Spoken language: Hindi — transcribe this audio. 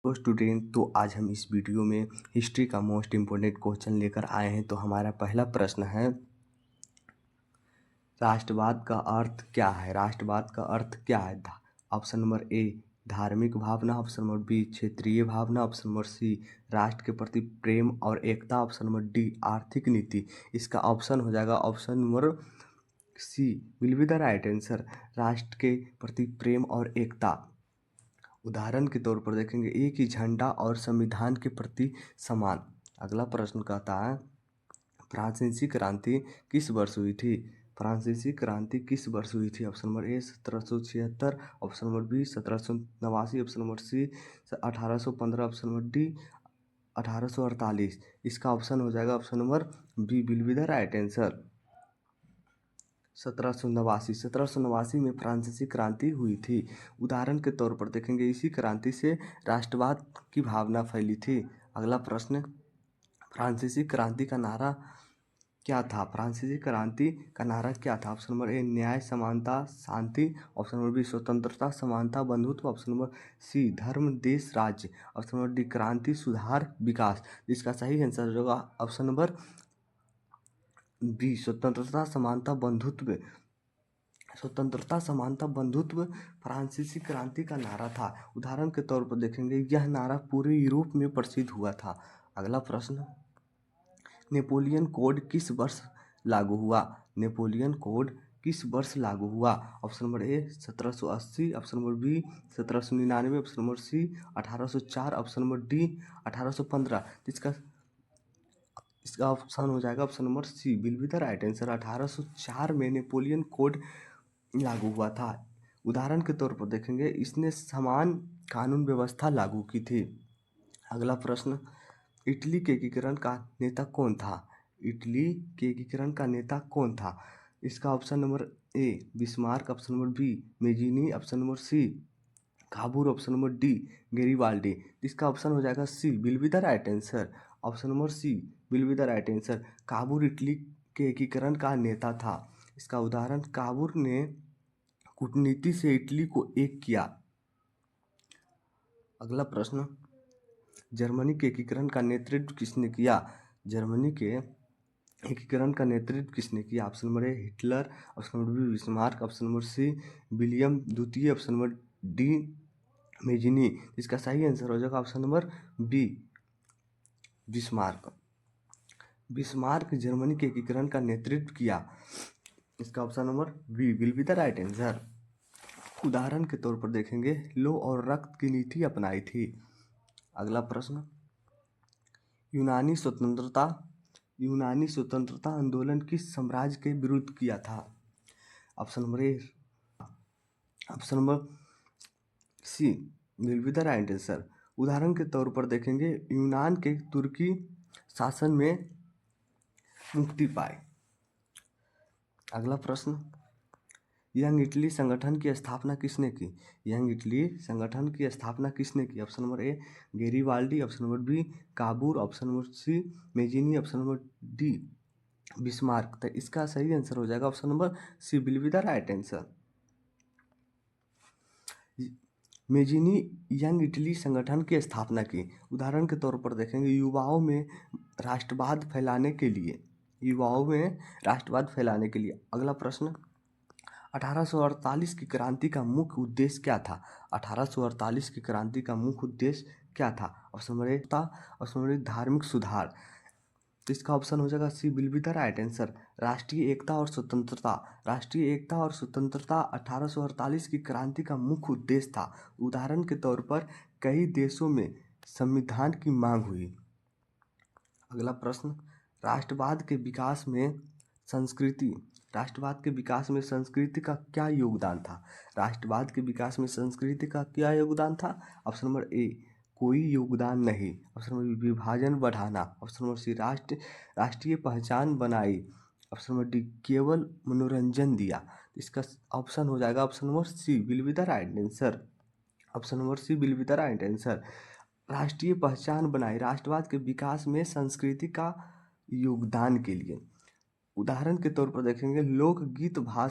तो स्टूडेंट, तो आज हम इस वीडियो में हिस्ट्री का मोस्ट इम्पोर्टेंट क्वेश्चन लेकर आए हैं। तो हमारा पहला प्रश्न है, राष्ट्रवाद का अर्थ क्या है? राष्ट्रवाद का अर्थ क्या है? ऑप्शन नंबर ए धार्मिक भावना, ऑप्शन नंबर बी क्षेत्रीय भावना, ऑप्शन नंबर सी राष्ट्र के प्रति प्रेम और एकता, ऑप्शन नंबर डी आर्थिक नीति। इसका ऑप्शन हो जाएगा option number C will be the right answer, राष्ट्र के प्रति प्रेम और एकता। उदाहरण के तौर पर देखेंगे, एक ही झंडा और संविधान के प्रति समान। अगला प्रश्न कहता है, फ्रांसीसी क्रांति किस वर्ष हुई थी? फ्रांसीसी क्रांति किस वर्ष हुई थी? Option number A 1776, option number B 1789, option number C 1815, option number D 1848। इसका ऑप्शन हो जाएगा option number B will be the right answer, 1789 में फ्रांसीसी क्रांति हुई थी। उदाहरण के तौर पर देखेंगे, इसी क्रांति से राष्ट्रवाद की भावना फैली थी। अगला प्रश्न, फ्रांसीसी क्रांति का नारा क्या था? फ्रांसीसी क्रांति का नारा क्या था? ऑप्शन नंबर ए न्याय समानता शांति, ऑप्शन नंबर बी स्वतंत्रता समानता बंधुत्व, ऑप्शन नंबर सी धर्म देश राज्य, ऑप्शन नंबर डी क्रांति सुधार विकास। इसका सही आंसर होगा ऑप्शन नंबर बी स्वतंत्रता समानता बंधुत्व। स्वतंत्रता समानता बंधुत्व फ्रांसीसी क्रांति का नारा था। उदाहरण के तौर पर देखेंगे, यह नारा पूरे यूरोप में प्रसिद्ध हुआ था। अगला प्रश्न, नेपोलियन कोड किस वर्ष लागू हुआ? नेपोलियन कोड किस वर्ष लागू हुआ? Option number A 1780, option number B 1799, option number C 1804, option number D 1815। इसका ऑप्शन हो जाएगा option number C will be the right answer, 1804 में नेपोलियन कोड लागू हुआ था। उदाहरण के तौर पर देखेंगे, इसने समान कानून व्यवस्था लागू की थी। अगला प्रश्न, इटली के एकीकरण का नेता कौन था? इटली के एकीकरण का नेता कौन था? इसका option number A Bismarck, option number B Mazzini, option number C Cavour, option number D Garibaldi. इसका ऑप्शन हो जाएगा C will be the right answer, option number C will be the right answer, Cavour Italy के एकीकरण का नेता था। इसका उदाहरण, काबूर ने कूटनीति से इटली को एक किया। अगला प्रश्न, जर्मनी के एकीकरण का नेतृत्व किसने किया? जर्मनी के एकीकरण का नेतृत्व किसने किया? Option number A Hitler, option number B Bismarck, option number C William द्वितीय, ऑप्शन नंबर डी मेजिनी। इसका सही आंसर हो जाएगा option number B Bismarck. Bismarck Germany के एकीकरण का नेतृत्व किया। इसका option number B will be the right answer. उदाहरण के तौर पर देखेंगे, लो और रक्त की नीति अपनाई थी। अगला प्रश्न, यूनानी स्वतंत्रता आंदोलन किस साम्राज्य के विरुद्ध किया था? Option number A, option number C will be the right answer. उदाहरण के तौर पर देखेंगे, यूनान के तुर्की शासन में मुक्ति पाई। अगला प्रश्न, यंग इटली संगठन की स्थापना किसने की? यंग इटली संगठन की स्थापना किसने की? Option number A Garibaldi, option number B Cavour, option number C Mazzini, option number D Bismarck. तो इसका सही आंसर हो जाएगा option number C will be the right answer. Mazzini Young Italy संगठन की स्थापना की। उदाहरण के तौर पर देखेंगे, युवाओं में राष्ट्रवाद फैलाने के लिए। अगला प्रश्न, 1848 की क्रांति का मुख्य उद्देश्य क्या था? 1848 की क्रांति का मुख्य उद्देश्य क्या था? ऑप्शन नंबर ए था, ऑप्शन नंबर धार्मिक सुधार। तो इसका ऑप्शन हो जाएगा C will be the right answer, राष्ट्रीय एकता और स्वतंत्रता। राष्ट्रीय एकता और स्वतंत्रता 1848 की क्रांति का मुख्य उद्देश्य था। उदाहरण के तौर पर कई देशों में संविधान की मांग हुई। अगला प्रश्न, राष्ट्रवाद के विकास में संस्कृति का क्या योगदान था? राष्ट्रवाद के विकास में संस्कृति का क्या योगदान था? ऑप्शन नंबर ए कोई योगदान नहीं, ऑप्शन नंबर बी विभाजन बढ़ाना, ऑप्शन नंबर सी राष्ट्रीय पहचान बनाई, ऑप्शन नंबर डी केवल मनोरंजन दिया। इसका ऑप्शन हो जाएगा option number C will be the right answer, option number C will be the right answer, राष्ट्रीय पहचान बनाई, राष्ट्रवाद के विकास में संस्कृति का योगदान के लिए। उदाहरण के तौर पर देखेंगे, लोकगीत भाषा